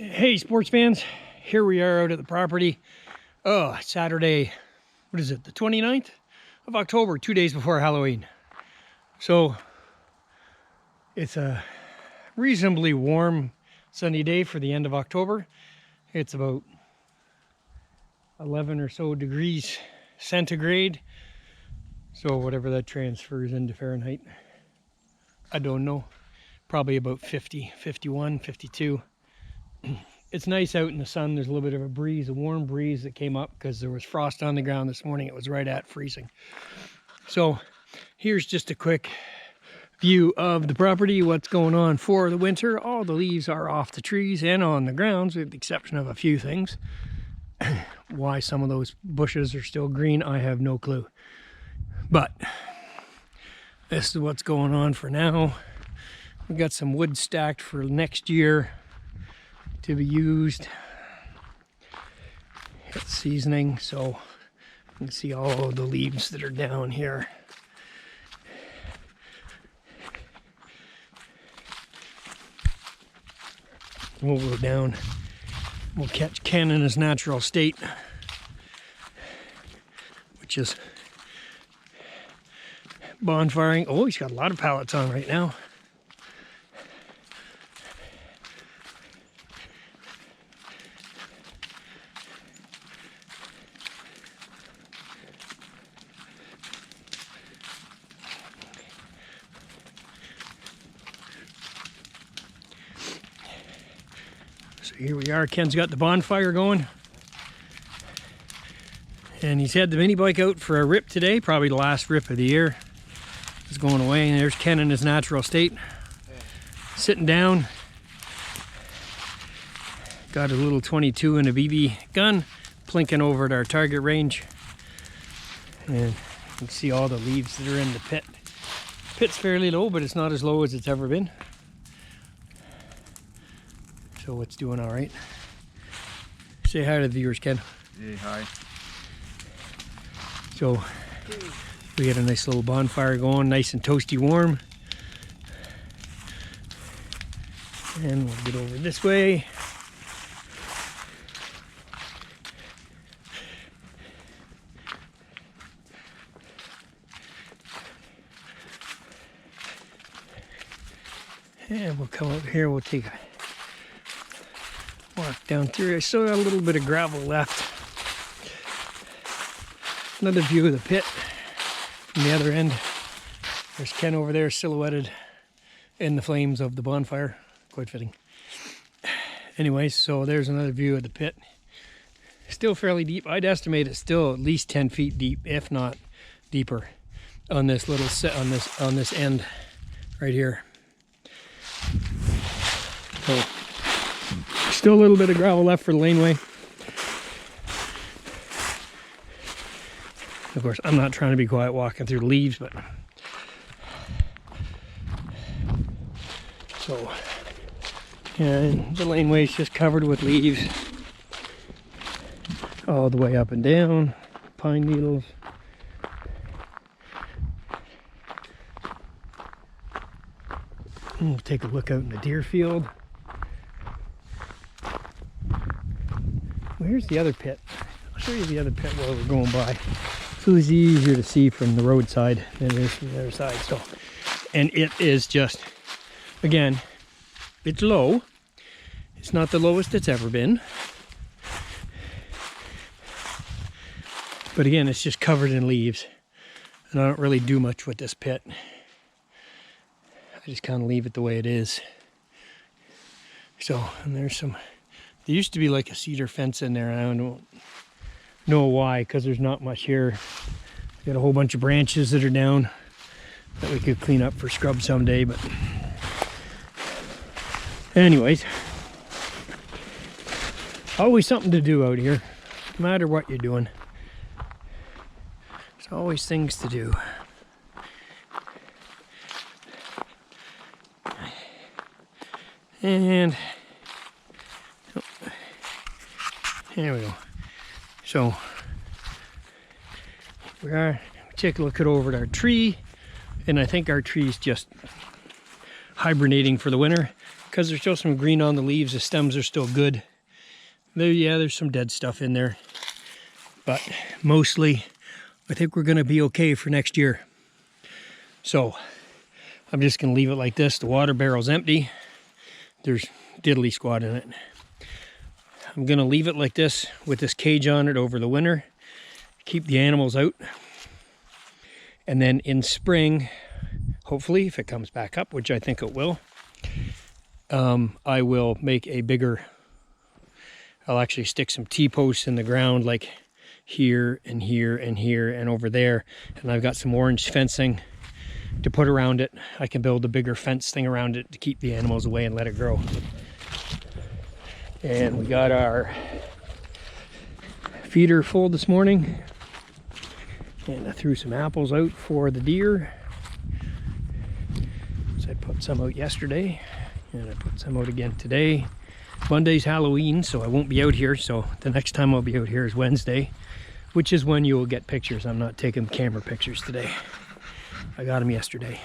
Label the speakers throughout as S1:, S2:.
S1: Hey sports fans, here we are out at the property. Oh, Saturday, what is it, the 29th of October, 2 days before Halloween. So it's a reasonably warm sunny day for the end of October. It's about 11 or so degrees centigrade. So whatever that transfers into Fahrenheit, I don't know. Probably about 50, 51, 52. It's nice out in the sun. There's a little bit of a breeze, a warm breeze that came up because there was frost on the ground this morning. It was right at freezing. So here's just a quick view of the property, what's going on for the winter. All the leaves are off the trees and on the grounds with the exception of a few things. Why some of those bushes are still green, I have no clue. But this is what's going on for now. We've got some wood stacked for next year to be used. It's seasoning, so you can see all of the leaves that are down here. We'll go down. We'll catch Ken in his natural state, which is bonfiring. Oh, he's got a lot of pallets on right now. So here we are. Ken's got the bonfire going. And he's had the mini bike out for a rip today, probably the last rip of the year. It's going away, and there's Ken in his natural state. Sitting down. Got a little 22 and a BB gun, plinking over at our target range. And you can see all the leaves that are in the pit. Pit's fairly low, but it's not as low as it's ever been. So it's doing all right. Say hi to the viewers, Ken.
S2: Hey, hi.
S1: So we had a nice little bonfire going, nice and toasty warm. And we'll get over this way. And we'll come up here, we'll take a walk down through. I still got a little bit of gravel left. Another view of the pit from the other end. There's Ken over there silhouetted in the flames of the bonfire. Quite fitting. Anyways, so there's another view of the pit. Still fairly deep. I'd estimate it's still at least 10 feet deep, if not deeper, on this little set on this end right here. So still a little bit of gravel left for the laneway. Of course, I'm not trying to be quiet walking through the leaves, but so and the laneway is just covered with leaves all the way up and down, pine needles. And we'll take a look out in the deer field. Well, here's the other pit. I'll show you the other pit while we're going by. It was easier to see from the roadside than it is from the other side. So, and it is just, again, it's low. It's not the lowest it's ever been. But again, it's just covered in leaves. And I don't really do much with this pit. I just kind of leave it the way it is. So, and there's some, there used to be like a cedar fence in there, and I don't know why, because there's not much here. Got a whole bunch of branches that are down that we could clean up for scrub someday, but anyways, always something to do out here, no matter what you're doing. There's always things to do. And oh, there we go. So we take a look over at our tree, and I think our tree is just hibernating for the winter. because there's still some green on the leaves. The stems are still good. Yeah, there's some dead stuff in there. But mostly, I think we're going to be okay for next year. So, I'm just going to leave it like this. The water barrel's empty. There's diddly squat in it. I'm going to leave it like this with this cage on it over the winter. Keep the animals out. And then in spring, hopefully, if it comes back up, which I think it will, I will make a bigger... I'll actually stick some T-posts in the ground like here and here and here and over there. And I've got some orange fencing to put around it. I can build a bigger fence thing around it to keep the animals away and let it grow. And we got our feeder full this morning. And I threw some apples out for the deer. So I put some out yesterday. And I put some out again today. Monday's Halloween, so I won't be out here. So the next time I'll be out here is Wednesday, which is when you will get pictures. I'm not taking camera pictures today. I got them yesterday.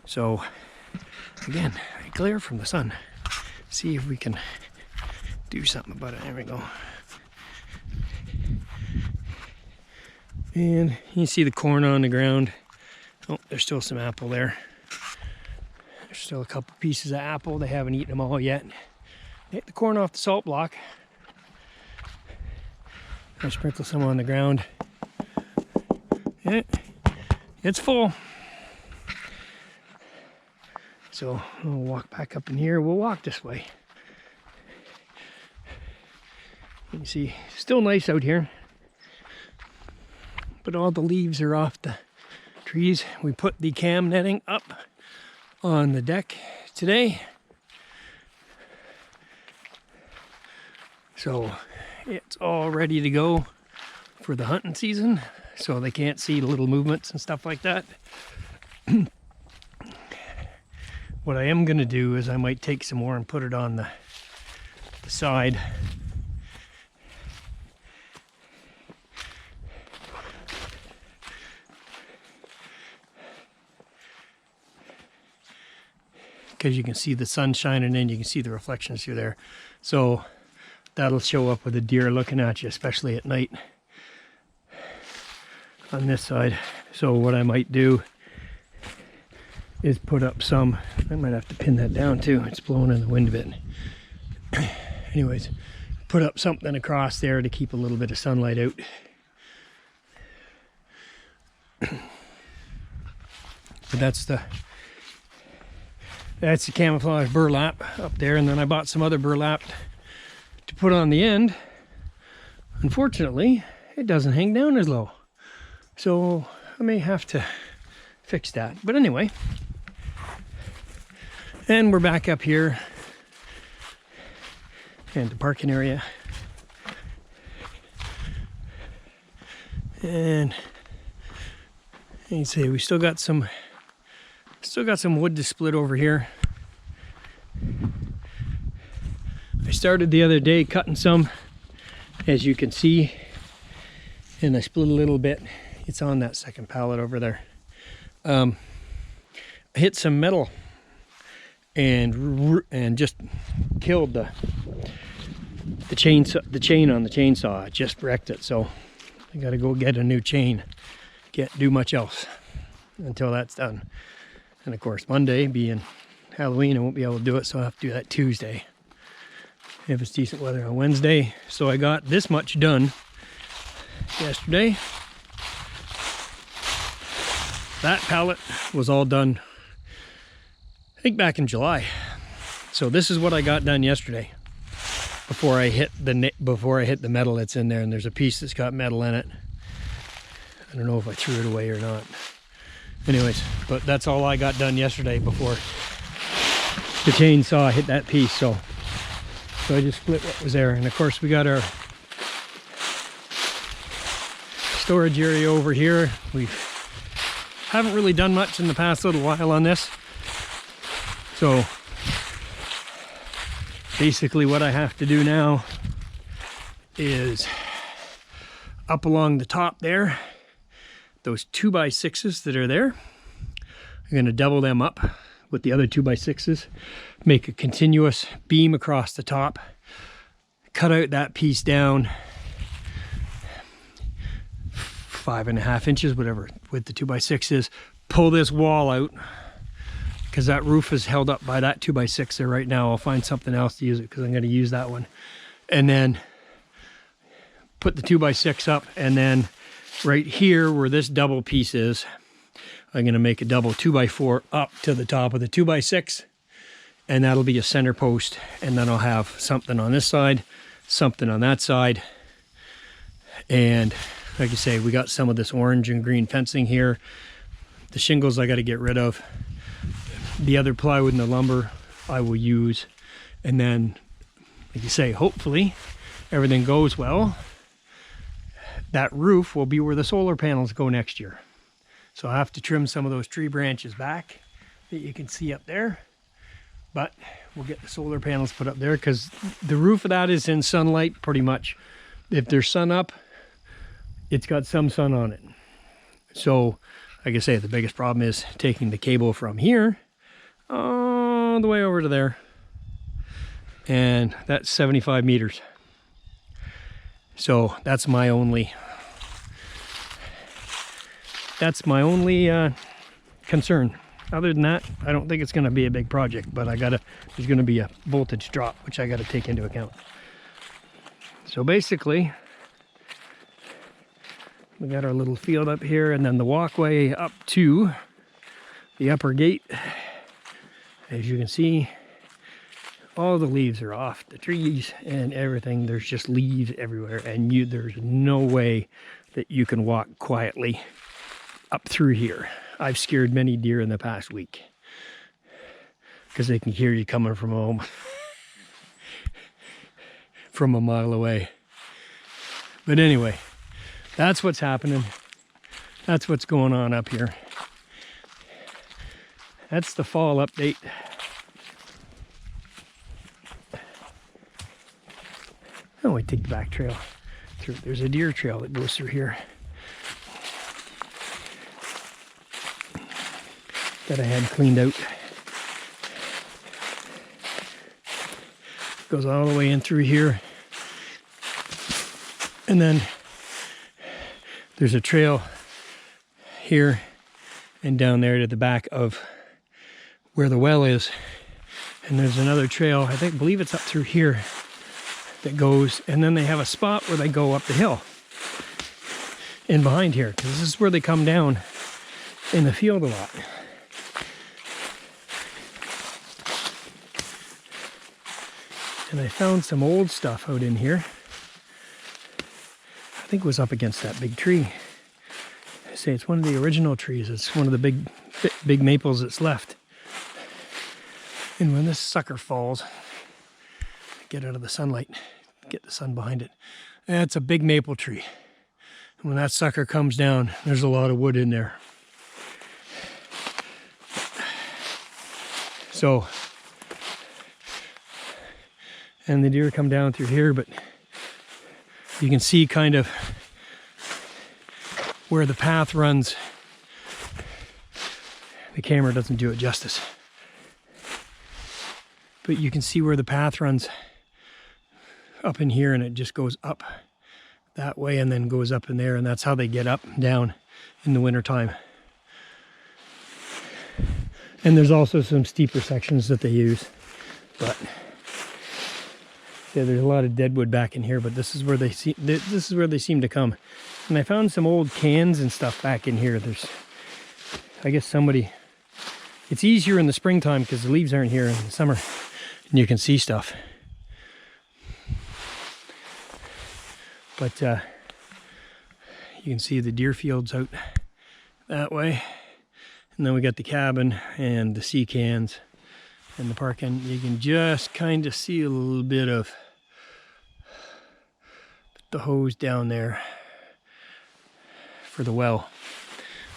S1: So again, glare from the sun. See if we can do something about it. There we go. And you see the corn on the ground. Oh, there's still some apple there. There's still a couple pieces of apple. They haven't eaten them all yet. Take the corn off the salt block. I sprinkle some on the ground. Yeah, it's full. So we'll walk back up in here. We'll walk this way. You can see, still nice out here. But all the leaves are off the trees. We put the cam netting up on the deck today. So it's all ready to go for the hunting season. So they can't see the little movements and stuff like that. What I am going to do is I might take some more and put it on the side. Because you can see the sun shining in, you can see the reflections through there. So that'll show up with a deer looking at you, especially at night on this side. So what I might do is put up some, I might have to pin that down too, it's blowing in the wind a bit. Anyways, put up something across there to keep a little bit of sunlight out. But that's the camouflage burlap up there, and then I bought some other burlap to put on the end. Unfortunately, it doesn't hang down as low, so I may have to fix that. But anyway, and we're back up here and the parking area, and you can see we still got some wood to split over here. I started the other day cutting some, as you can see, and I split a little bit. It's on that second pallet over there. I hit some metal and just killed the chain on the chainsaw. I just wrecked it, so I gotta go get a new chain. Can't do much else until that's done. And of course, Monday being Halloween, I won't be able to do it, so I'll have to do that Tuesday if it's decent weather on Wednesday. So I got this much done yesterday. That pallet was all done, I think, back in July. So this is what I got done yesterday before I hit the metal that's in there. And there's a piece that's got metal in it. I don't know if I threw it away or not. Anyways, but that's all I got done yesterday before the chainsaw hit that piece. So I just split what was there. And of course, we got our storage area over here. We haven't really done much in the past little while on this. So basically what I have to do now is up along the top there, those 2x6s that are there, I'm going to double them up with the other 2x6s, make a continuous beam across the top, cut out that piece down 5.5 inches, whatever, with the 2x6s, pull this wall out, because that roof is held up by that 2x6 there right now. I'll find something else to use it because I'm going to use that one. And then put the 2x6 up, and then right here where this double piece is, I'm going to make a double 2x4 up to the top of the 2x6, and that'll be a center post. And then I'll have something on this side, something on that side. And like I say, we got some of this orange and green fencing here. The shingles I got to get rid of. The other plywood and the lumber I will use. And then, like you say, hopefully everything goes well, that roof will be where the solar panels go next year. So I have to trim some of those tree branches back that you can see up there, but we'll get the solar panels put up there because the roof of that is in sunlight pretty much. If there's sun up, it's got some sun on it. So like I say, the biggest problem is taking the cable from here all the way over to there, and that's 75 meters. So that's my only concern. Other than that, I don't think it's going to be a big project, but there's going to be a voltage drop, which I got to take into account. So basically, we got our little field up here, and then the walkway up to the upper gate. As you can see, all the leaves are off the trees and everything. There's just leaves everywhere, and there's no way that you can walk quietly up through here. I've scared many deer in the past week because they can hear you coming from home from a mile away. But anyway, that's what's happening. That's what's going on up here. That's the fall update. Oh, we take the back trail through. There's a deer trail that goes through here that I had cleaned out. Goes all the way in through here. And then there's a trail here and down there to the back of where the well is. And there's another trail, I believe it's up through here, that goes, and then they have a spot where they go up the hill in behind here, because this is where they come down in the field a lot. And I found some old stuff out in here. I think it was up against that big tree. I say it's one of the original trees. It's one of the big maples that's left. And when this sucker falls, get out of the sunlight, get the sun behind it. That's a big maple tree. And when that sucker comes down, there's a lot of wood in there. So, and the deer come down through here, but you can see kind of where the path runs. The camera doesn't do it justice. But you can see where the path runs up in here, and it just goes up that way and then goes up in there, and that's how they get up and down in the wintertime. And there's also some steeper sections that they use, but yeah, there's a lot of deadwood back in here, but this is where they seem to come. And I found some old cans and stuff back in here. There's, I guess it's easier in the springtime because the leaves aren't here in the summer and you can see stuff. But you can see the deer fields out that way. And then we got the cabin and the sea cans and the parking. You can just kind of see a little bit of the hose down there for the well.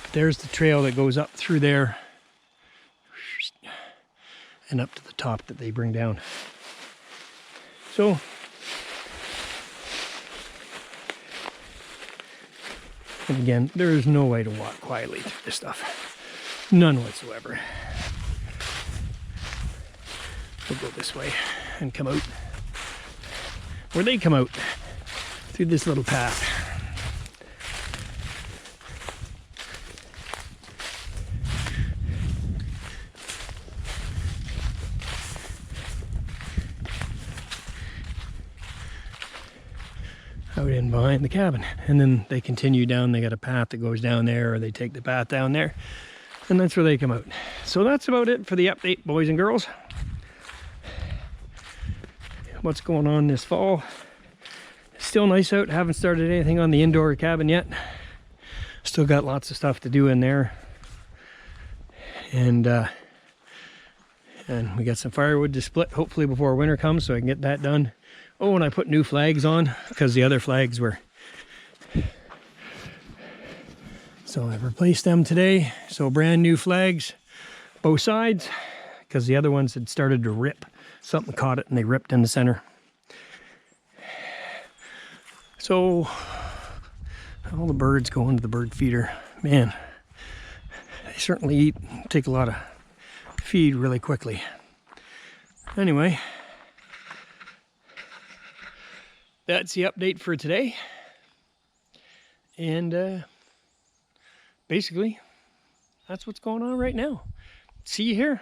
S1: But there's the trail that goes up through there and up to the top that they bring down. So and again, there is no way to walk quietly through this stuff. None whatsoever. We'll go this way and come out where they come out, through this little path. Out in behind the cabin, and then they continue down. They got a path that goes down there, or they take the path down there, and that's where they come out. So that's about it for the update, boys and girls. What's going on this fall? It's still nice out. Haven't started anything on the indoor cabin yet. Still got lots of stuff to do in there, and we got some firewood to split hopefully before winter comes, so I can get that done. Oh, and I put new flags on because the other flags were... So I've replaced them today. So brand new flags, both sides, because the other ones had started to rip. Something caught it and they ripped in the center. So all the birds go into the bird feeder. Man, they certainly take a lot of feed really quickly. Anyway, that's the update for today. And basically, that's what's going on right now. See you here.